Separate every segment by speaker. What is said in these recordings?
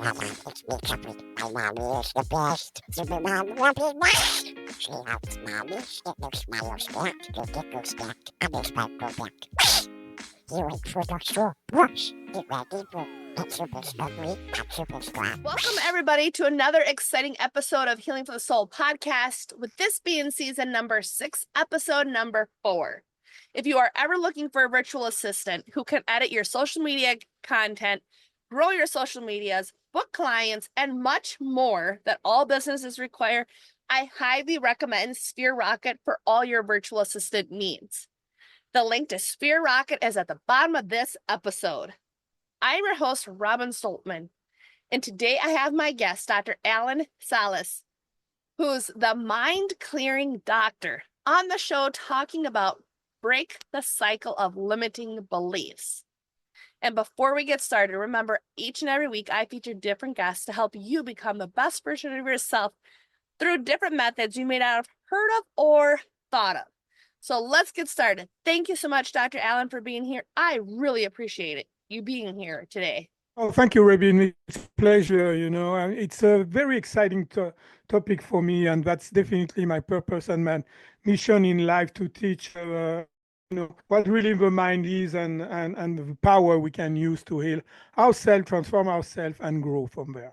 Speaker 1: Mama, it's me, Chubby. My mommy is the best. Super Mom, love you much. She helps mommy get those smiles back, to get those back, and those back go back. You wait for the straw brush. Get ready for that super snuggly, that super strong.
Speaker 2: Welcome, everybody, to another exciting episode of Healing for the Soul podcast, with this being season number 6, episode number 4. If you are ever looking for a virtual assistant who can edit your social media content, grow your social medias, book clients, and much more that all businesses require, I highly recommend Sphere Rocket for all your virtual assistant needs. The link to Sphere Rocket is at the bottom of this episode. I'm your host, Robin Stoltman. And today I have my guest, Dr. Alain Salas, who's the mind-clearing doctor, on the show talking about break the cycle of limiting beliefs. And before we get started, remember, each and every week I feature different guests to help you become the best version of yourself through different methods you may not have heard of or thought of. So let's get started. Thank you so much, Dr. Alain, for being here. I really appreciate it, you being here today.
Speaker 3: Oh, thank you, Robin. It's a pleasure, and it's a very exciting topic for me, and that's definitely my purpose and my mission in life to teach, what really the mind is and the power we can use to heal ourselves, transform ourselves, and grow from there.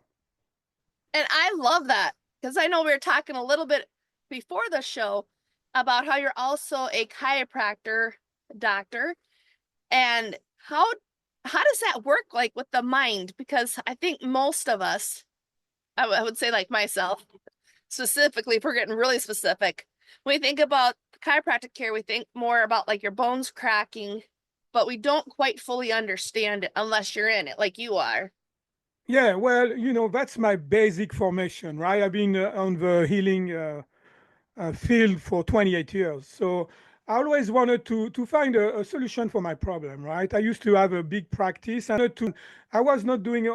Speaker 2: And I love that, because I know we were talking a little bit before the show about how you're also a chiropractor doctor, and how does that work, like, with the mind? Because I think most of us, I would say, like myself, specifically, if we're getting really specific, when we think about chiropractic care, we think more about like your bones cracking, but we don't quite fully understand it unless you're in it, like you are.
Speaker 3: Yeah, well, that's my basic formation, right? I've been on the healing field for 28 years. So I always wanted to find a solution for my problem, right? I used to have a big practice, and I was not doing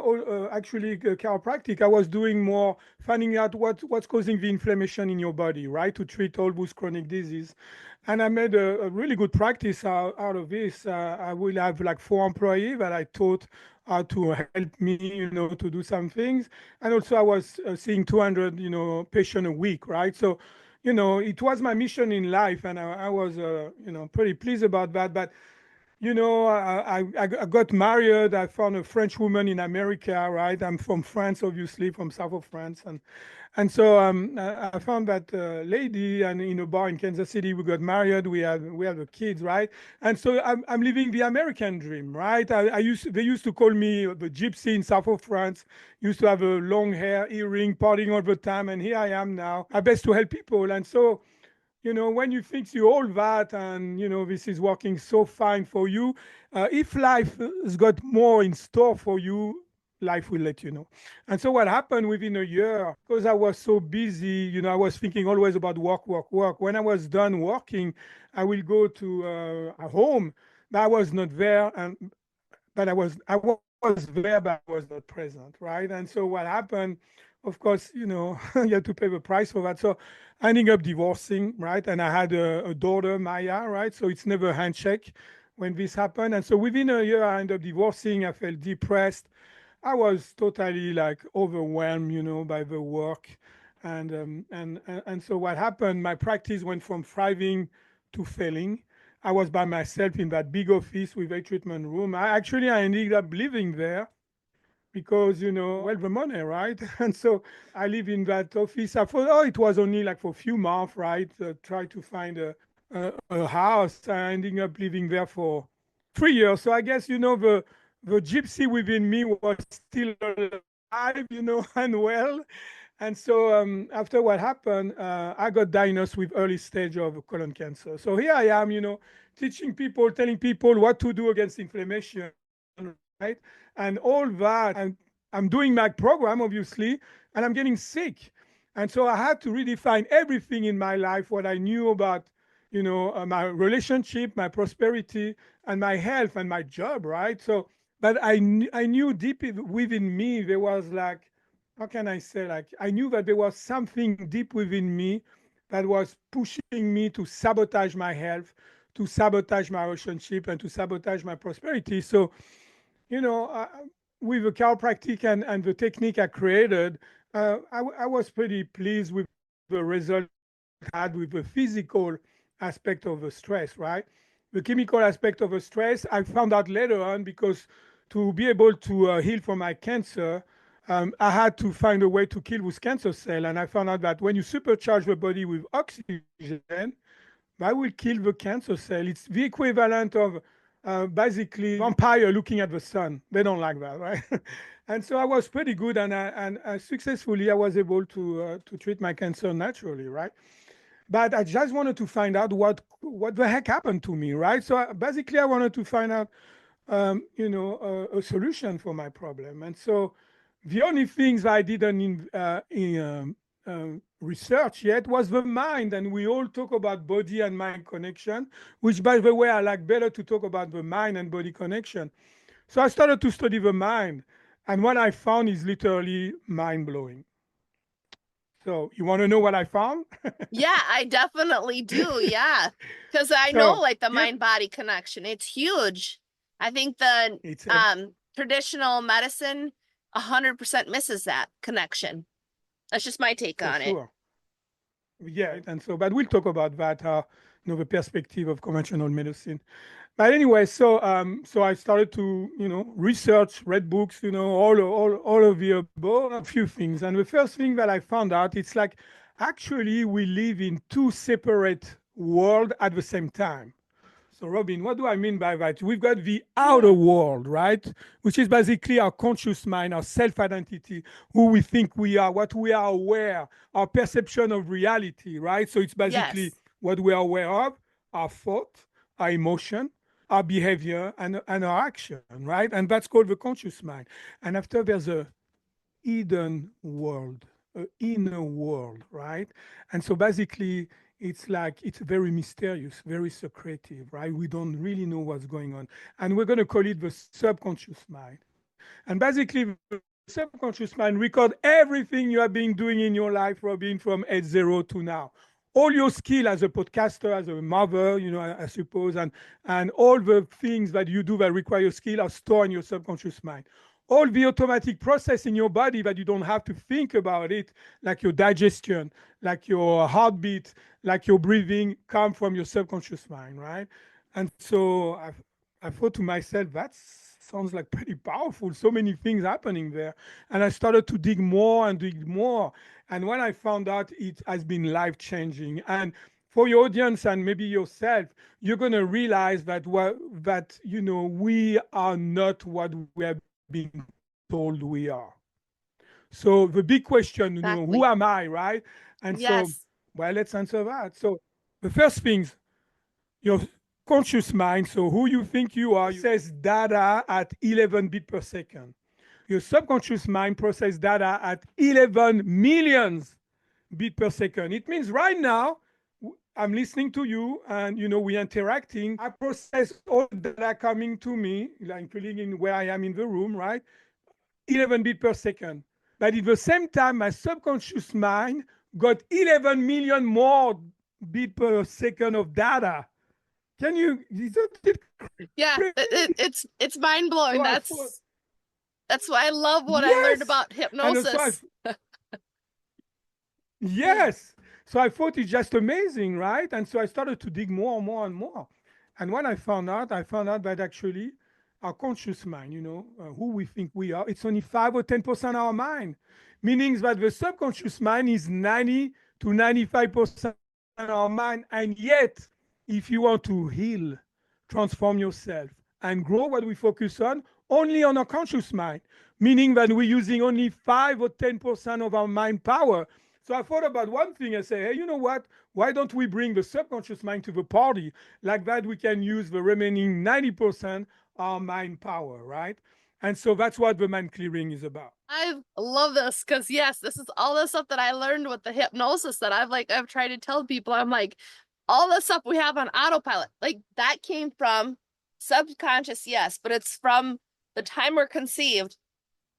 Speaker 3: actually chiropractic. I was doing more finding out what's causing the inflammation in your body, right? To treat all those chronic disease. And I made a really good practice out of this. I will have like 4 employees that I taught how to help me, to do some things. And also I was seeing 200, patients a week, right? So it was my mission in life, and I was, pretty pleased about that. But, I got married. I found a French woman in America, right? I'm from France, obviously, from south of France, and so I found that lady, and in a bar in Kansas City, we got married. We have the kids, right? And so I'm living the American dream, right? They used to call me the gypsy in south of France. Used to have a long hair, earring, partying all the time, and here I am now. I best to help people, and so. When you fix you all that, and this is working so fine for you, if life has got more in store for you, life will let you know. And so what happened within a year, because I was so busy, I was thinking always about work, work, work. When I was done working, I will go to a home, but I was not there, but I was there, but I was not present, right? And so what happened, of course, you had to pay the price for that. So I ended up divorcing, right? And I had a daughter, Maya, right? So it's never a handshake when this happened. And so within a year, I ended up divorcing. I felt depressed. I was totally like overwhelmed, by the work. And so what happened, my practice went from thriving to failing. I was by myself in that big office with a treatment room. I ended up living there because, well, the money, right? And so I live in that office. I thought, oh, it was only like for a few months, right? Try to find a house. I ended up living there for 3 years. So I guess, the gypsy within me was still alive, and well. And so after what happened, I got diagnosed with early stage of colon cancer. So here I am, teaching people, telling people what to do against inflammation, right? And all that. I'm doing my program, obviously, and I'm getting sick. And so I had to redefine everything in my life, what I knew about, my relationship, my prosperity, and my health and my job, right? So, but I knew deep within me, there was like, how can I say, like, I knew that there was something deep within me that was pushing me to sabotage my health, to sabotage my relationship, and to sabotage my prosperity. So, you know, with the chiropractic and the technique I created, I was pretty pleased with the result I had with the physical aspect of the stress, right? The chemical aspect of the stress, I found out later on because to be able to heal from my cancer, I had to find a way to kill those cancer cells. And I found out that when you supercharge the body with oxygen, that will kill the cancer cell. It's the equivalent of basically vampire looking at the sun. They don't like that, right? And so I was pretty good, and successfully I was able to treat my cancer naturally, right? But I just wanted to find out what the heck happened to me, right? So basically I wanted to find out, a solution for my problem. And so the only things I didn't research yet was the mind. And we all talk about body and mind connection, which, by the way, I like better to talk about the mind and body connection. So I started to study the mind. And what I found is literally mind blowing. So you want to know what I found?
Speaker 2: Yeah, I definitely do. Yeah. Because I know
Speaker 3: So,
Speaker 2: like the
Speaker 3: yeah,
Speaker 2: mind body connection. It's huge. I think the
Speaker 3: it's
Speaker 2: traditional medicine 100% misses that connection. That's just my take
Speaker 3: for
Speaker 2: on it.
Speaker 3: sure. Yeah, and so, but we'll talk about that, the perspective of conventional medicine. But anyway, so I started to, research, read books, all of the above, a few things. And the first thing that I found out, it's like actually we live in two separate worlds at the same time. So, Robin, what do I mean by that? We've got the outer world, right? Which is basically our conscious mind, our self identity, who we think we are, what we are aware, our perception of reality, right? So, it's basically
Speaker 2: Yes.
Speaker 3: what we are aware of, our thought, our emotion, our behavior, and our action, right? And that's called the conscious mind. And after, there's a hidden world, a inner world, right? And so basically, it's like it's very mysterious, very secretive, right? We don't really know what's going on, and we're going to call it the subconscious mind. And basically, the subconscious mind record everything you have been doing in your life, Robin, from age 0 to now. All your skill as a podcaster, as a mother, I suppose, and all the things that you do that require skill are stored in your subconscious mind. All the automatic process in your body that you don't have to think about it, like your digestion, like your heartbeat, like your breathing, come from your subconscious mind, right? And so I thought to myself, that sounds like pretty powerful. So many things happening there. And I started to dig more and dig more. And when I found out, it has been life changing. And for your audience and maybe yourself, you're going to realize we are not what we have been told we are. So the big question, who
Speaker 2: Exactly.
Speaker 3: am I, right? And so,
Speaker 2: Yes.
Speaker 3: well, let's answer that. So the first things, your conscious mind, so who you think you are, process data at 11 bits per second. Your subconscious mind processes data at 11 millions bits per second. It means right now, I'm listening to you and we're interacting. I process all the data coming to me, including in where I am in the room, right? 11 bits per second. But at the same time, my subconscious mind got 11 million more bits per second of data. Isn't it
Speaker 2: Yeah,
Speaker 3: crazy?
Speaker 2: it's mind blowing.
Speaker 3: So I thought,
Speaker 2: That's why I love what I learned
Speaker 3: yes.
Speaker 2: about
Speaker 3: And so
Speaker 2: hypnosis.
Speaker 3: yes. So I thought it's just amazing, right? And so I started to dig more and more and more. And when I found out that actually our conscious mind, who we think we are, it's only 5 or 10% our mind. Meaning that the subconscious mind is 90 to 95% our mind. And yet, if you want to heal, transform yourself, and grow what we focus on, only on our conscious mind, meaning that we're using only 5 or 10% of our mind power. So I thought about one thing. I say, hey, you know what? Why don't we bring the subconscious mind to the party? Like that, we can use the remaining 90% our mind power, right? And so that's what the mind clearing is about.
Speaker 2: I love this because yes, this is all the stuff that I learned with the hypnosis that I've tried to tell people. I'm like, all the stuff we have on autopilot, like that came from subconscious, yes, but it's from the time we're conceived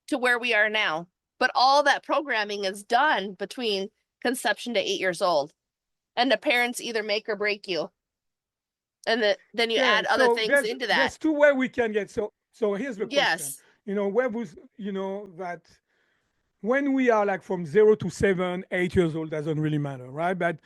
Speaker 2: to where we are now. But all that programming is done between conception to 8 years old. And the parents either make or break you. And then you
Speaker 3: Yeah.
Speaker 2: add other
Speaker 3: So
Speaker 2: things into that.
Speaker 3: there's two ways we can get. So here's the question.
Speaker 2: Yes.
Speaker 3: where was, that when we are like from 0 to 7, 8 years old, doesn't really matter, right? But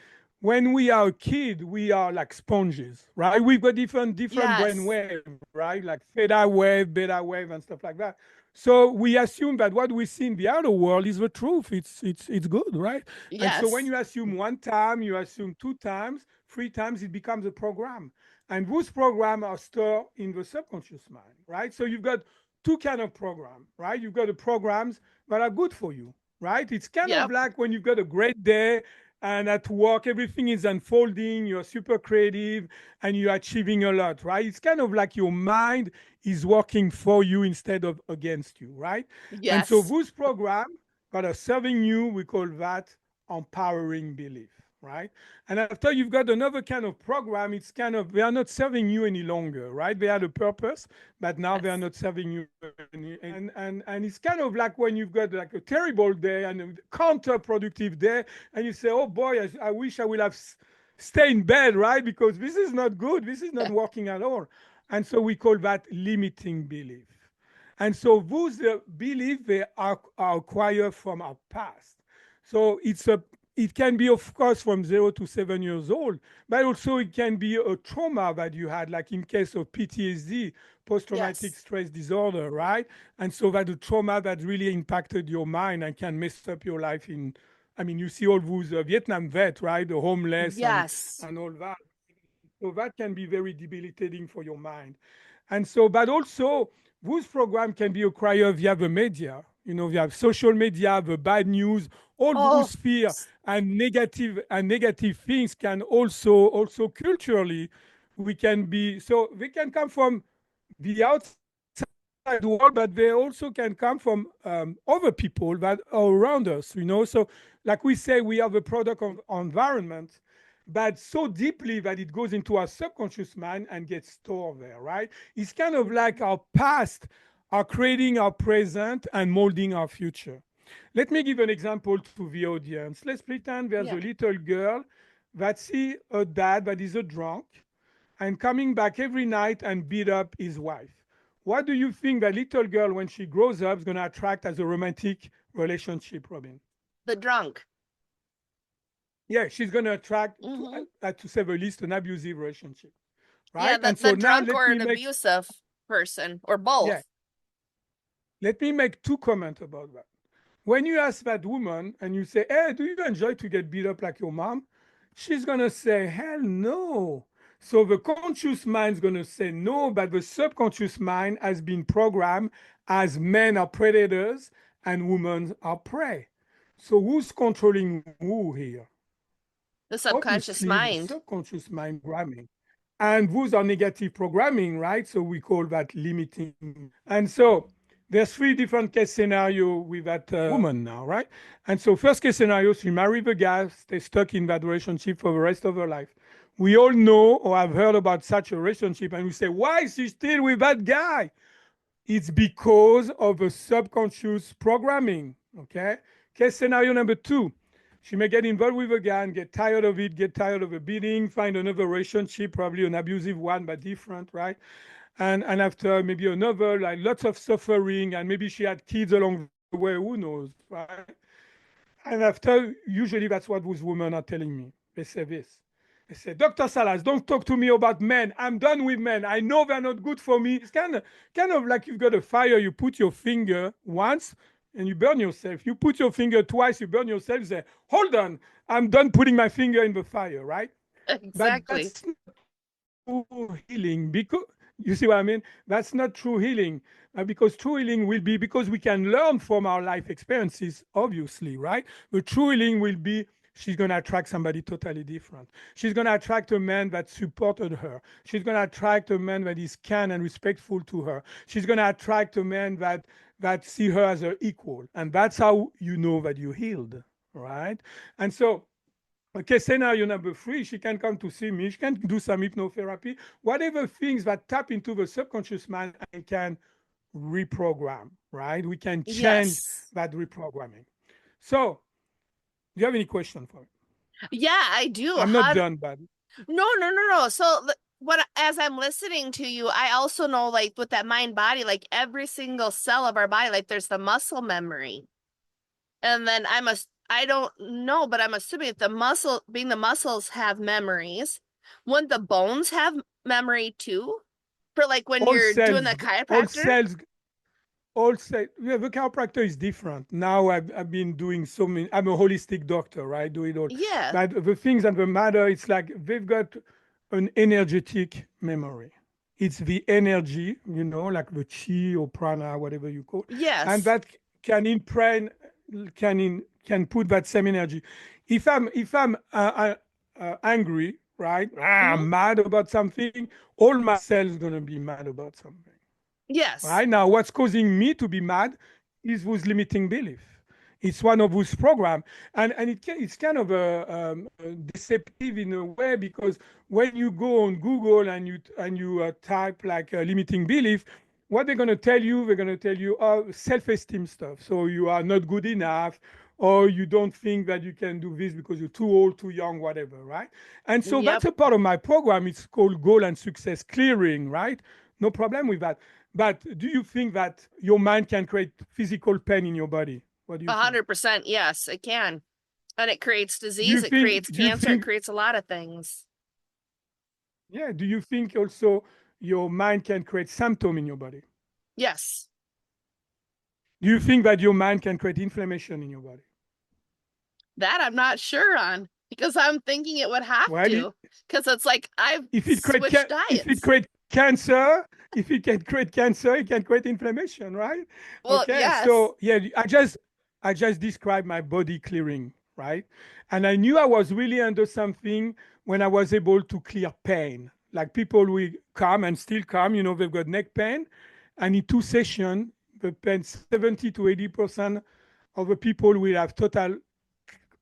Speaker 3: when we are a kid, we are like sponges, right? We've got different brain
Speaker 2: Yes.
Speaker 3: waves, right? Like theta wave, beta wave, and stuff like that. So we assume that what we see in the outer world is the truth. It's good, right? And so when
Speaker 2: Yes.
Speaker 3: you assume one time, you assume two times, three times, it becomes a program. And those programs are stored in the subconscious mind, right? So you've got two kind of program, right? You've got the programs that are good for you, right? It's kind of
Speaker 2: Yep.
Speaker 3: like when you've got a great day and at work everything is unfolding, you're super creative and you're achieving a lot, right? It's kind of like your mind is working for you instead of against you, right? And so
Speaker 2: Yes.
Speaker 3: those programs that are serving you, we call that empowering belief, right? And after you've got another kind of program, it's kind of, they are not serving you any longer, right? They had a purpose, but now they are
Speaker 2: Yes.
Speaker 3: not serving you any. And it's kind of like when you've got like a terrible day and a counterproductive day, and you say, oh boy, I wish I will have stay in bed, right? Because this is not good. This is not working at all. And so we call that limiting belief. And so those beliefs they are acquired from our past. So it can be of course from 0 to 7 years old, but also it can be a trauma that you had, like in case of PTSD, post-traumatic
Speaker 2: Yes.
Speaker 3: stress disorder, right? And so that the trauma that really impacted your mind and can mess up your life in. I mean, you see all those Vietnam vet, right? The homeless
Speaker 2: Yes.
Speaker 3: and all that. So that can be very debilitating for your mind. And so, but also, those programs can be acquired via the media, via social media, the bad news, all
Speaker 2: Oh,
Speaker 3: those fear and negative things can also culturally, we can be, so they can come from the outside world, but they also can come from other people that are around us, So, like we say, we are the product of our environment, but so deeply that it goes into our subconscious mind and gets stored there, right? It's kind of like our past are creating our present and molding our future. Let me give an example to the audience. Let's pretend there's a
Speaker 2: yeah.
Speaker 3: little girl that see a dad that is a drunk and coming back every night and beat up his wife. What do you think that little girl, when she grows up, is going to attract as a romantic relationship, Robin?
Speaker 2: The drunk.
Speaker 3: Yeah, she's going to attract,
Speaker 2: Hmm.
Speaker 3: to say the least, an abusive relationship,
Speaker 2: Yeah,
Speaker 3: right?
Speaker 2: the
Speaker 3: And
Speaker 2: the
Speaker 3: so now
Speaker 2: drunk or an abusive person or
Speaker 3: yeah,
Speaker 2: both.
Speaker 3: let me make two comments about that. When you ask that woman and you say, hey, do you enjoy to get beat up like your mom? She's going to say, hell no. So the conscious mind is going to say no, but the subconscious mind has been programmed as men are predators and women are prey. So who's controlling who here?
Speaker 2: The subconscious
Speaker 3: Obviously, the
Speaker 2: mind.
Speaker 3: subconscious mind programming. And those are negative programming, right? So we call that limiting. And so there's three different case scenario with that woman now, right? And so first case scenario, she marry the guy, stay stuck in that relationship for the rest of her life. We all know or have heard about such a relationship, and we say, why is she still with that guy? It's because of a subconscious programming. Okay. Case scenario number two. She may get involved with a guy and get tired of it, get tired of a beating, find another relationship, probably an abusive one, but different, right? And after maybe another, like lots of suffering, and maybe she had kids along the way, who knows, right? And after, usually that's what those women are telling me. They say this. They say, Dr. Salas, don't talk to me about men. I'm done with men. I know they're not good for me. It's kind of like you've got a fire, you put your finger once and you burn yourself. You put your finger twice, you burn yourself. You say, hold on, I'm done putting my finger in the fire, right? But
Speaker 2: Exactly.
Speaker 3: that's true healing, because you see what I mean? That's not true healing, because true healing will be, because we can learn from our life experiences, obviously, right? But true healing will be, she's going to attract somebody totally different. She's going to attract a man that supported her. She's going to attract a man that is kind and respectful to her. She's going to attract a man that see her as her equal, and that's how you know that you healed, right? And so, okay, scenario number three, she can come to see me. She can do some hypnotherapy, whatever things that tap into the subconscious mind and can reprogram, right? We can change
Speaker 2: Yes.
Speaker 3: that reprogramming. So, do you have any question for me?
Speaker 2: Yeah, I do.
Speaker 3: I'm not done, but
Speaker 2: No, no, no, no. So as I'm listening to you, I also know, like, with that mind body, like every single cell of our body, like there's the muscle memory. And then I don't know, but I'm assuming that the muscles have memories. Wouldn't the bones have memory too? For like when
Speaker 3: All
Speaker 2: you're doing the
Speaker 3: cells, all
Speaker 2: chiropractor?
Speaker 3: cells, all cells. Yeah, the chiropractor is different. Now I've been doing so many. I'm a holistic doctor, right? Do it all.
Speaker 2: Yeah.
Speaker 3: But the things that matter, it's like they've got an energetic memory. It's the energy, like the chi or prana, whatever you call, and
Speaker 2: Yes.
Speaker 3: that can imprint, can put that same energy. If I'm angry, right?
Speaker 2: Hmm.
Speaker 3: I'm mad about something. All my cells gonna be mad about something.
Speaker 2: Yes.
Speaker 3: Right now, what's causing me to be mad is those limiting belief. It's one of those program, and it's kind of deceptive in a way, because when you go on Google and you type like limiting belief, what they're going to tell you self-esteem stuff. So you are not good enough, or you don't think that you can do this because you're too old, too young, whatever, right? And so
Speaker 2: Yep.
Speaker 3: that's a part of my program. It's called Goal and Success Clearing, right? No problem with that. But do you think that your mind can create physical pain in your body? What do you think?
Speaker 2: 100%. Yes, it can. And it creates
Speaker 3: Do
Speaker 2: disease,
Speaker 3: you
Speaker 2: it
Speaker 3: think?
Speaker 2: creates
Speaker 3: Do you
Speaker 2: cancer, it
Speaker 3: think?
Speaker 2: creates a lot of things.
Speaker 3: Yeah. Do you think also your mind can create symptom in your body?
Speaker 2: Yes.
Speaker 3: Do you think that your mind can create inflammation in your body?
Speaker 2: That I'm not sure on because I'm thinking it would have
Speaker 3: Well,
Speaker 2: to because it's like I've
Speaker 3: if it
Speaker 2: switched diets.
Speaker 3: create cancer, if it can create cancer, it can create inflammation, right?
Speaker 2: Well,
Speaker 3: Okay,
Speaker 2: yes.
Speaker 3: so yeah, I just described my body clearing, right? And I knew I was really under something when I was able to clear pain. Like people will come and still come, they've got neck pain, and in 2 sessions, the pain 70 to 80% of the people will have total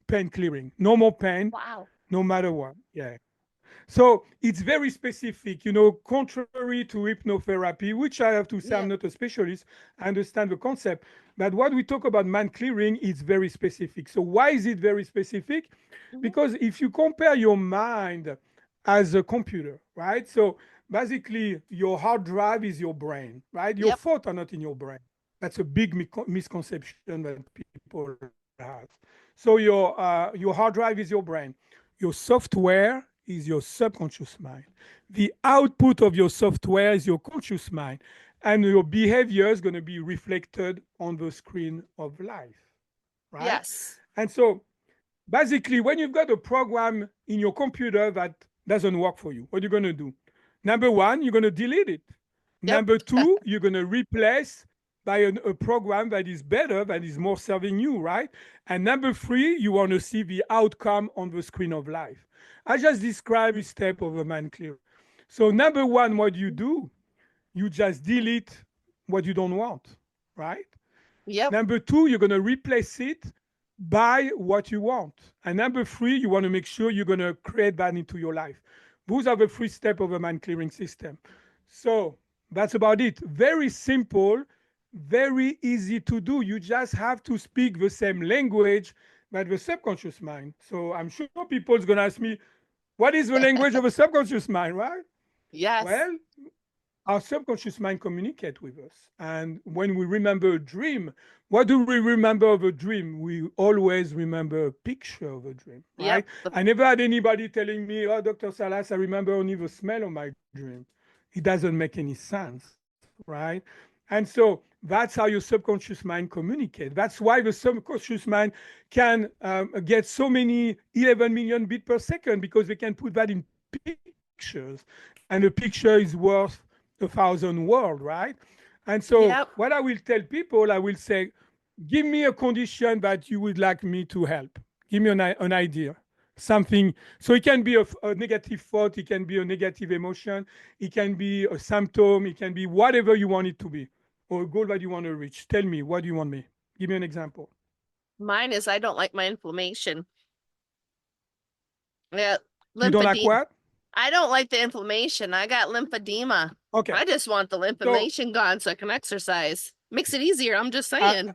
Speaker 3: pain clearing, no more pain,
Speaker 2: Wow.
Speaker 3: no matter what. Yeah. So it's very specific, contrary to hypnotherapy, which I have to say I'm
Speaker 2: Yep.
Speaker 3: not a specialist. I understand the concept. But what we talk about mind clearing is very specific. So why is it very specific?
Speaker 2: Hmm.
Speaker 3: Because if you compare your mind as a computer, right? So basically, your hard drive is your brain, right? Your
Speaker 2: Yep.
Speaker 3: thoughts are not in your brain. That's a big misconception that people have. So your hard drive is your brain. Your software is your subconscious mind. The output of your software is your conscious mind. And your behavior is going to be reflected on the screen of life, right?
Speaker 2: Yes.
Speaker 3: And so basically, when you've got a program in your computer that doesn't work for you, what are you going to do? Number one, you're going to delete it.
Speaker 2: Yep.
Speaker 3: Number two, you're going to replace by a program that is better, that is more serving you, right? And number three, you want to see the outcome on the screen of life. I just described a step of a mind clear. So number one, what do? You just delete what you don't want, right?
Speaker 2: Yep.
Speaker 3: Number two, you're going to replace it by what you want. And number three, you want to make sure you're going to create that into your life. Those are the three steps of a mind clearing system. So that's about it. Very simple, very easy to do. You just have to speak the same language that the subconscious mind. So I'm sure people's going to ask me, what is the language of a subconscious mind, right?
Speaker 2: Yes.
Speaker 3: Well, our subconscious mind communicate with us. And when we remember a dream, what do we remember of a dream? We always remember a picture of a dream,
Speaker 2: Yep.
Speaker 3: right? I never had anybody telling me, oh, Dr. Salas, I remember only the smell of my dream. It doesn't make any sense, right? And so that's how your subconscious mind communicates. That's why the subconscious mind can get so many 11 million bits per second, because they can put that in pictures. And a picture is worth 1,000 words, right? And so
Speaker 2: Yep.
Speaker 3: what I will tell people, I will say, give me a condition that you would like me to help. Give me an idea, something. So it can be a negative thought, it can be a negative emotion, it can be a symptom, it can be whatever you want it to be, or a goal that you want to reach. Tell me, what do you want me? Give me an example.
Speaker 2: Mine is I don't like my inflammation. Yeah.
Speaker 3: You don't like
Speaker 2: Lymphedema.
Speaker 3: what?
Speaker 2: I don't like the inflammation. I got lymphedema.
Speaker 3: Okay.
Speaker 2: I just want the
Speaker 3: So
Speaker 2: inflammation gone so I can exercise. Makes it easier. I'm just
Speaker 3: I,
Speaker 2: saying.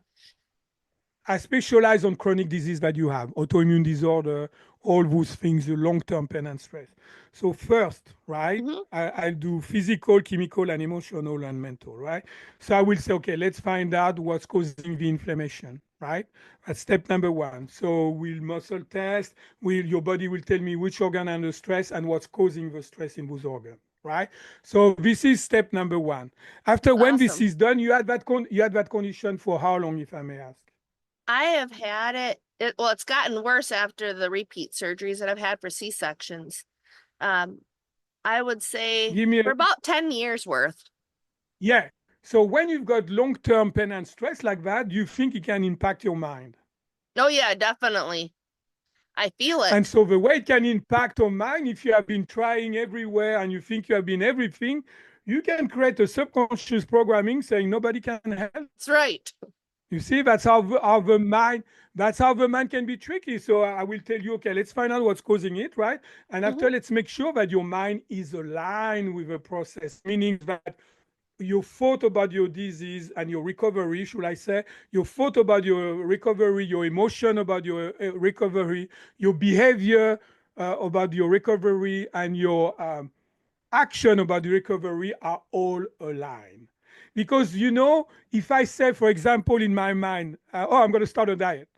Speaker 3: I specialize on chronic disease that you have, autoimmune disorder, all those things, the long-term pain and stress. So first, right,
Speaker 2: Hmm.
Speaker 3: I do physical, chemical, and emotional and mental, right? So I will say, okay, let's find out what's causing the inflammation, right? That's step number one. So we'll muscle test, your body will tell me which organ under stress and what's causing the stress in those organs, right? So this is step number one. After when this
Speaker 2: Awesome.
Speaker 3: is done, you had that condition for how long, if I may ask?
Speaker 2: I have had well, it's gotten worse after the repeat surgeries that I've had for C-sections. Um, I would say
Speaker 3: Give me
Speaker 2: for
Speaker 3: a,
Speaker 2: about 10 years worth.
Speaker 3: yeah. So when you've got long-term pain and stress like that, you think it can impact your mind.
Speaker 2: Oh yeah, definitely. I feel
Speaker 3: And
Speaker 2: it.
Speaker 3: so the way it can impact your mind, if you have been trying everywhere and you think you have been everything, you can create a subconscious programming saying nobody can help.
Speaker 2: That's right.
Speaker 3: You see, that's how the mind can be tricky. So I will tell you, okay, let's find out what's causing it, right? And
Speaker 2: Hmm.
Speaker 3: after, let's make sure that your mind is aligned with the process, meaning that your thought about your disease and your recovery, should I say, your thought about your recovery, your emotion about your recovery, your behavior about your recovery, and your action about the recovery are all aligned. Because, if I say, for example, in my mind, oh, I'm going to start a diet.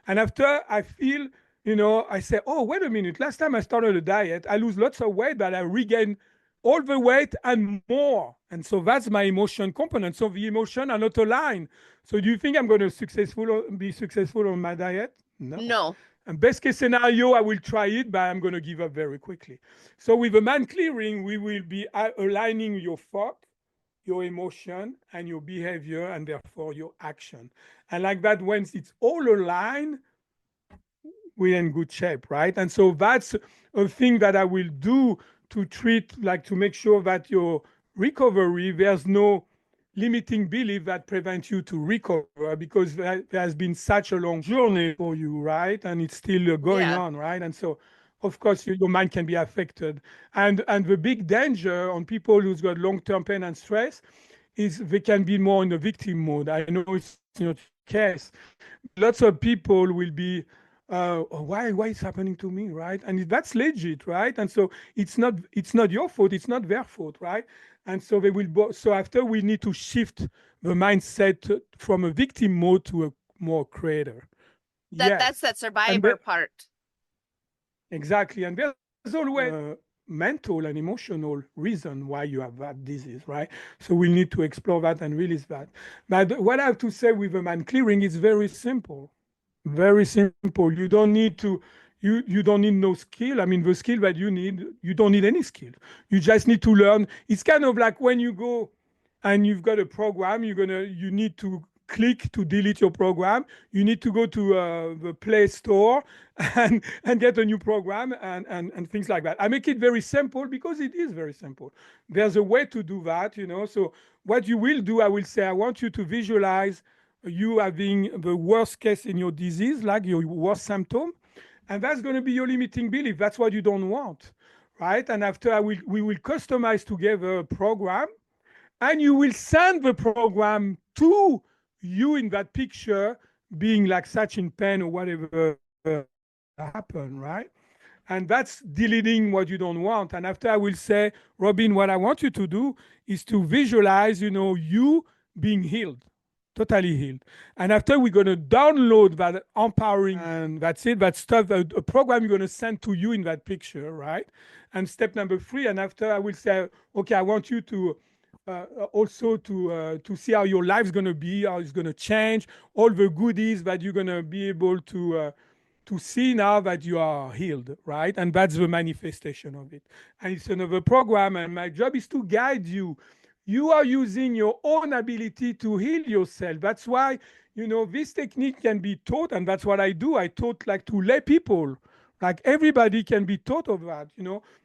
Speaker 3: And after I feel, I say, oh, wait a minute. Last time I started a diet, I lose lots of weight, but I regain all the weight and more. And so that's my emotion component. So the emotion are not aligned. So do you think I'm going to be successful on my diet? No.
Speaker 2: No,
Speaker 3: And best case scenario, I will try it, but I'm going to give up very quickly. So with a mind clearing, we will be aligning your thought, your emotion, and your behavior, and therefore your action. And like that, once it's all aligned, we're in good shape, right? And so that's a thing that I will do to treat, like to make sure that your recovery, there's no limiting belief that prevents you to recover because there has been such a long journey for you, right? And it's still going
Speaker 2: yeah,
Speaker 3: on, right? And so, of course, your mind can be affected. And the big danger on people who's got long-term pain and stress is they can be more in the victim mode. I know it's not your case. Lots of people will be oh, why is happening to me, right? And that's legit, right? And so it's not your fault, it's not their fault, right? And so they will so after we need to shift the mindset from a victim mode to a more creator.
Speaker 2: that's
Speaker 3: Yes.
Speaker 2: that
Speaker 3: And
Speaker 2: survivor part.
Speaker 3: exactly. And there's always mental and emotional reason why you have that disease, right? So we need to explore that and release that. But what I have to say with the mind clearing is very simple. Very simple. You don't need no skill. I mean, the skill that you don't need any skill. You just need to learn. It's kind of like when you go and you've got a program, you need to click to delete your program. You need to go to the Play Store and get a new program and things like that. I make it very simple because it is very simple. There's a way to do that, So what you will do, I will say, I want you to visualize you having the worst case in your disease, like your worst symptom, and that's going to be your limiting belief. That's what you don't want, right? And after we will customize together a program, and you will send the program to you in that picture, being like such in pain or whatever happened, right? And that's deleting what you don't want. And after I will say, Robin, what I want you to do is to visualize, you being healed, totally healed. And after we're going to download that empowering, and that's it, that stuff, a program you're going to send to you in that picture, right? And step number three, and after I will say, okay, I want you to also to see how your life's going to be, how it's going to change, all the goodies that you're going to be able to see now that you are healed, right? And that's the manifestation of it. And it's another program, and my job is to guide you. You are using your own ability to heal yourself. That's why, this technique can be taught, and that's what I do. I taught like to lay people. Like everybody can be taught of that.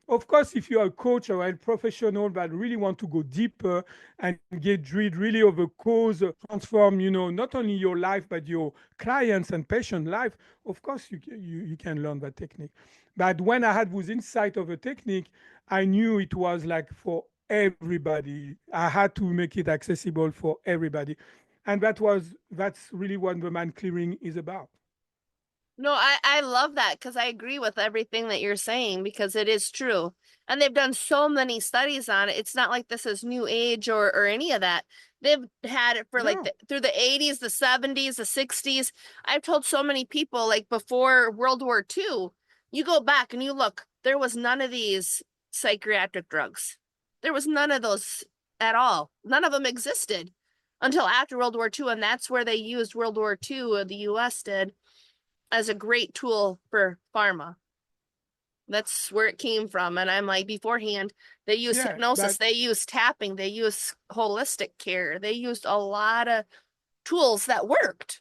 Speaker 3: Of course, if you're a coach or a professional that really want to go deeper and get rid really of a cause, transform, not only your life, but your clients and patient life, of course you can learn that technique. But when I had this insight of a technique, I knew it was like for everybody. I had to make it accessible for everybody. And that's really what the mind clearing is about.
Speaker 2: No, I love that because I agree with everything that you're saying because it is true. And they've done so many studies on it. It's not like this is new age or any of that. They've had it for like
Speaker 3: No.
Speaker 2: through the 80s, the 70s, the 60s. I've told so many people like before World War II, you go back and you look, there was none of these psychiatric drugs. There was none of those at all. None of them existed until after World War II. And that's where they used World War II, the US did as a great tool for pharma. That's where it came from. And I'm like, beforehand, they used
Speaker 3: Yeah,
Speaker 2: hypnosis,
Speaker 3: but
Speaker 2: they used tapping, they used holistic care, they used a lot of tools that worked.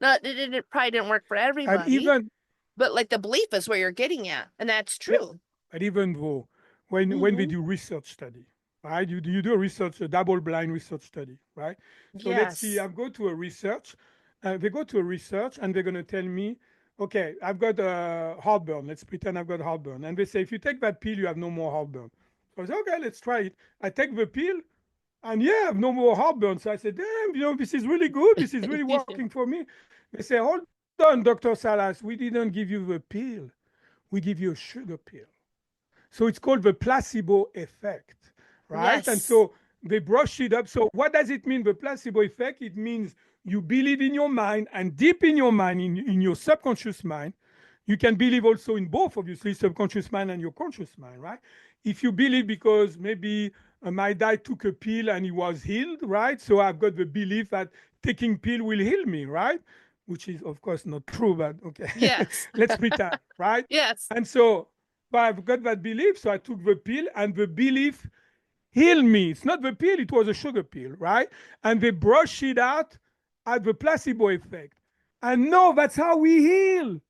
Speaker 2: Not it probably didn't work for
Speaker 3: and
Speaker 2: everybody,
Speaker 3: even
Speaker 2: but like the belief is where you're getting at, and that's
Speaker 3: yeah,
Speaker 2: true.
Speaker 3: and even though when we
Speaker 2: Mm-hmm.
Speaker 3: do research study, right? You do a research, a double-blind research study, right? So let's see.
Speaker 2: Yes.
Speaker 3: I go to a research. They go to a research, and they're gonna tell me, okay, I've got a heartburn. Let's pretend I've got heartburn, and they say if you take that pill, you have no more heartburn. So I say, okay, let's try it. I take the pill, and yeah, I have no more heartburn. So I said, damn, this is really good. This is really working for me. They say, hold on, Dr. Salas, we didn't give you the pill. We give you a sugar pill. So it's called the placebo effect, right? And
Speaker 2: Yes.
Speaker 3: so they brush it up. So what does it mean, the placebo effect? It means you believe in your mind, and deep in your mind, in your subconscious mind, you can believe also in both, obviously, subconscious mind and your conscious mind, right? If you believe because maybe my dad took a pill and he was healed, right? So I've got the belief that taking pill will heal me, right? Which is, of course, not true, but okay.
Speaker 2: Yes.
Speaker 3: Let's pretend, right?
Speaker 2: Yes.
Speaker 3: And so but I've got that belief, so I took the pill, and the belief healed me. It's not the pill, it was a sugar pill, right? And they brush it out at the placebo effect. And no, that's how we heal.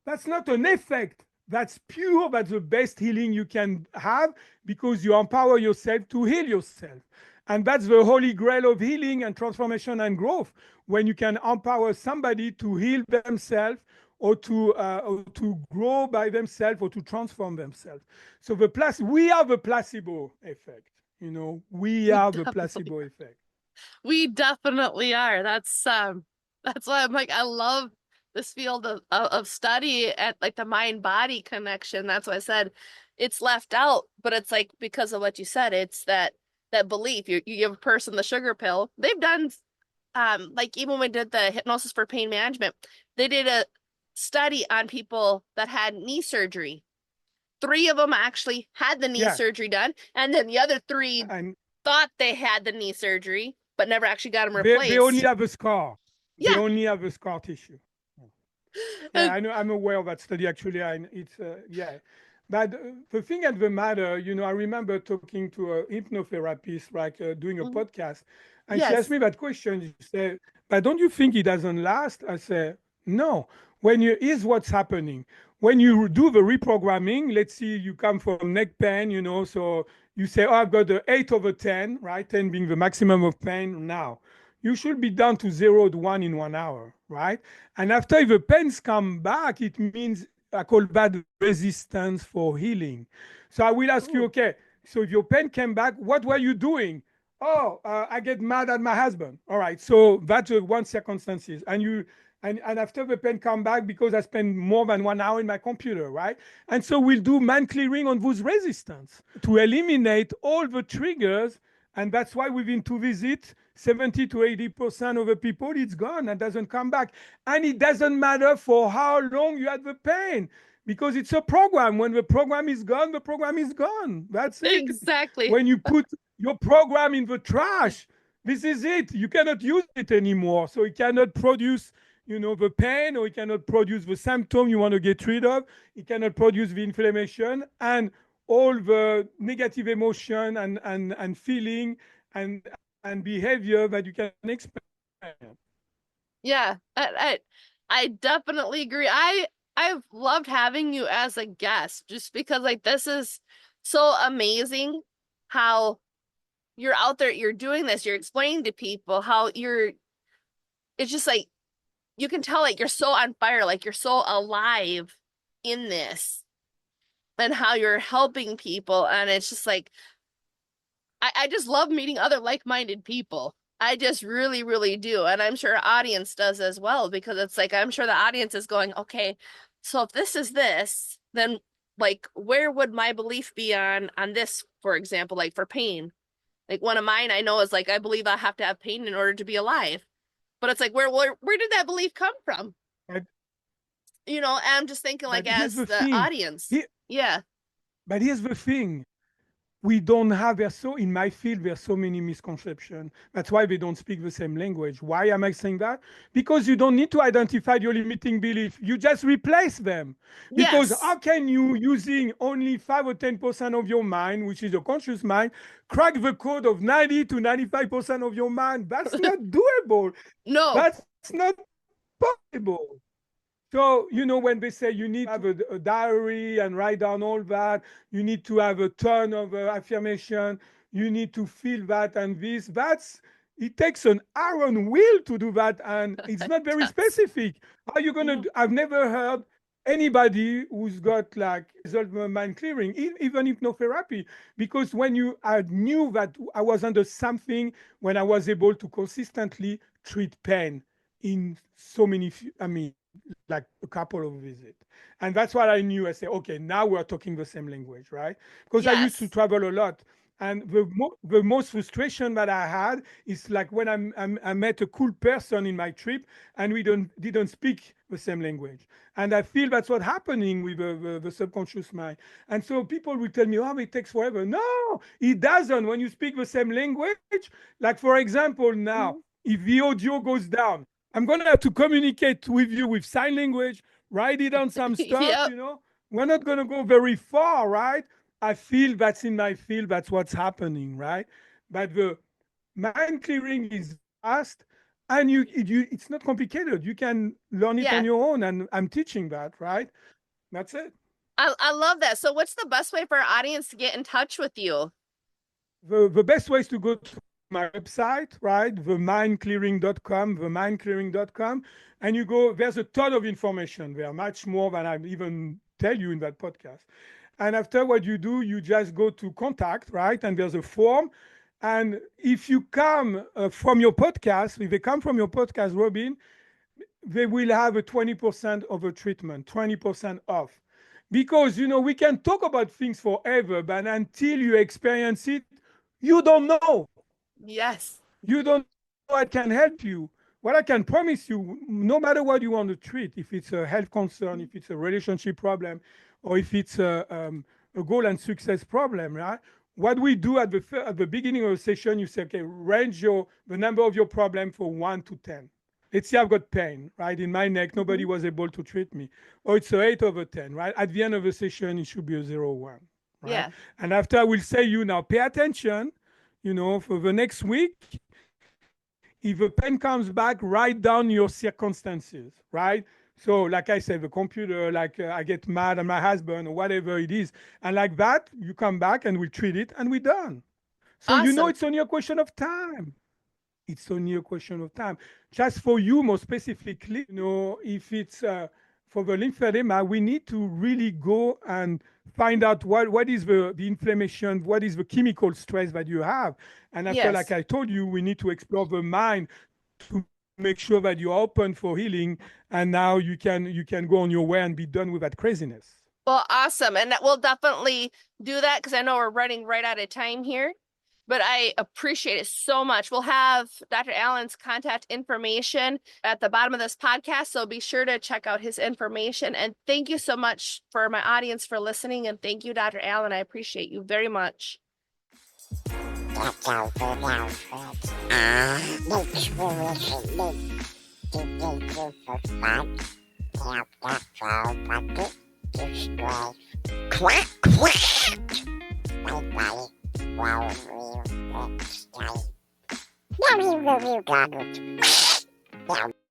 Speaker 3: That's not an effect. That's pure. That's the best healing you can have because you empower yourself to heal yourself. And that's the holy grail of healing and transformation and growth when you can empower somebody to heal themselves or to grow by themselves or to transform themselves. So we are the placebo effect. We
Speaker 2: We
Speaker 3: are the
Speaker 2: definitely
Speaker 3: placebo effect.
Speaker 2: We definitely are. That's why I'm like I love this field of study at like the mind body connection. That's why I said it's left out, but it's like because of what you said, it's that belief. You give a person the sugar pill. They've done like even when we did the hypnosis for pain management, they did a study on people that had knee surgery. Three of them actually had the knee
Speaker 3: Yeah.
Speaker 2: surgery done, and then the other three
Speaker 3: And
Speaker 2: thought they had the knee surgery, but never actually got them
Speaker 3: they only
Speaker 2: replaced.
Speaker 3: have a scar. They
Speaker 2: Yeah.
Speaker 3: only have a scar tissue. Yeah, I know. I'm aware of that study. Actually, it's yeah. But the thing at the matter, I remember talking to a hypnotherapist, like doing a
Speaker 2: Mhm.
Speaker 3: podcast, and she asked
Speaker 2: Yes.
Speaker 3: me that question. She said, "But don't you think it doesn't last?" I said, "No. Here's what's happening. When you do the reprogramming, let's see, you come from neck pain, so you say, oh, I've got the 8/10, right? 10 being the maximum of pain now. You should be down to 0 to 1 in 1 hour, right? And after, if the pains come back, it means I call that resistance for healing. So I will ask you,
Speaker 2: Ooh.
Speaker 3: okay, so if your pain came back, what were you doing? Oh, I get mad at my husband. All right, so that's one circumstances. And after the pain come back because I spend more than 1 hour in my computer, right? And so we'll do mind clearing on those resistance to eliminate all the triggers. And that's why within 2 visits, 70 to 80% of the people, it's gone and doesn't come back. And it doesn't matter for how long you had the pain because it's a program. When the program is gone, the program is gone. That's it.
Speaker 2: Exactly.
Speaker 3: When you put your program in the trash, this is it. You cannot use it anymore. So it cannot produce, the pain, or it cannot produce the symptom you want to get rid of. It cannot produce the inflammation and all the negative emotion and feeling and behavior that you can experience.
Speaker 2: Yeah. I definitely agree. I've loved having you as a guest just because like this is so amazing how you're out there, you're doing this, you're explaining to people how it's just like you can tell like you're so on fire, like you're so alive in this and how you're helping people. And it's just like I just love meeting other like-minded people. I just really, really do. And I'm sure audience does as well, because it's like, I'm sure the audience is going, okay, so if this is this, then like, where would my belief be on this, for example, like for pain? Like one of mine I know is like, I believe I have to have pain in order to be alive. But it's like, where did that belief come from?
Speaker 3: But,
Speaker 2: You know, and I'm just thinking like
Speaker 3: but here's
Speaker 2: as
Speaker 3: the
Speaker 2: the
Speaker 3: thing.
Speaker 2: audience. Yeah.
Speaker 3: But here's the thing. We don't have, in my field, there's so many misconceptions. That's why they don't speak the same language. Why am I saying that? Because you don't need to identify your limiting belief. You just replace them. Because
Speaker 2: Yes.
Speaker 3: how can you, using only 5 or 10% of your mind, which is your conscious mind, crack the code of 90 to 95% of your mind? That's not doable.
Speaker 2: No.
Speaker 3: That's not possible. So, when they say you need to have a diary and write down all that, you need to have a ton of affirmation, you need to feel that and this, it takes an iron will to do that. And it's not very
Speaker 2: That's,
Speaker 3: specific. How are you going to, I've never heard anybody who's got like result mind clearing, even hypnotherapy, because I knew that I was under something when I was able to consistently treat pain in so many, like a couple of visits. And that's what I knew. I said, okay, now we're talking the same language, right? Because I used to
Speaker 2: yes.
Speaker 3: travel a lot. And the most frustration that I had is like when I met a cool person in my trip and we didn't speak the same language. And I feel that's what's happening with the subconscious mind. And so people will tell me, oh, it takes forever. No, it doesn't. When you speak the same language, like for example, now, if the audio goes down, I'm going to have to communicate with you with sign language, write it on some stuff,
Speaker 2: Yep.
Speaker 3: We're not going to go very far, right? I feel that's in my field, that's what's happening, right? But the mind clearing is fast and it's not complicated. You can learn it on
Speaker 2: Yeah.
Speaker 3: your own, and I'm teaching that, right? That's it.
Speaker 2: I love that. So what's the best way for our audience to get in touch with you?
Speaker 3: The best way is to go to my website, right? Themindclearing.com. And you go, there's a ton of information there, much more than I even tell you in that podcast. And after what you do, you just go to contact, right? And there's a form. And if you come from your podcast, if they come from your podcast, Robin, they will have a 20% of a treatment, 20% off. Because, we can talk about things forever, but until you experience it, you don't know.
Speaker 2: Yes.
Speaker 3: You don't know I can help you. What I can promise you, no matter what you want to treat, if it's a health concern, if it's a relationship problem, or if it's a goal and success problem, right? What we do at the beginning of a session, you say, okay, range the number of your problem for 1 to 10. Let's say I've got pain, right? In my neck, nobody was able to treat me. Or it's a 8 over 10, right? At the end of the session, it should be a 0, 1, right?
Speaker 2: Yeah.
Speaker 3: And after I will say you now, pay attention, for the next week, if a pain comes back, write down your circumstances, right? So, like I said, the computer, like I get mad at my husband or whatever it is. And like that, you come back and we treat it and we're done. So,
Speaker 2: Awesome.
Speaker 3: it's only a question of time. It's only a question of time. Just for you, more specifically, if it's for the lymphedema, we need to really go and find out what is the inflammation, what is the chemical stress that you have. And after, like
Speaker 2: Yes.
Speaker 3: I told you, we need to explore the mind to make sure that you're open for healing. And now you can go on your way and be done with that craziness.
Speaker 2: Well, awesome. And we'll definitely do that because I know we're running right out of time here. But I appreciate it so much. We'll have Dr. Alain's contact information at the bottom of this podcast, so be sure to check out his information. And thank you so much for my audience for listening. And thank you, Dr. Alain. I appreciate you very much.
Speaker 1: That's all good, Alfred. Thanks for listening. Thank you for fun. Help that all bucket to strive. Quack, quack. Bye-bye. Wow, real next time. Now you got it.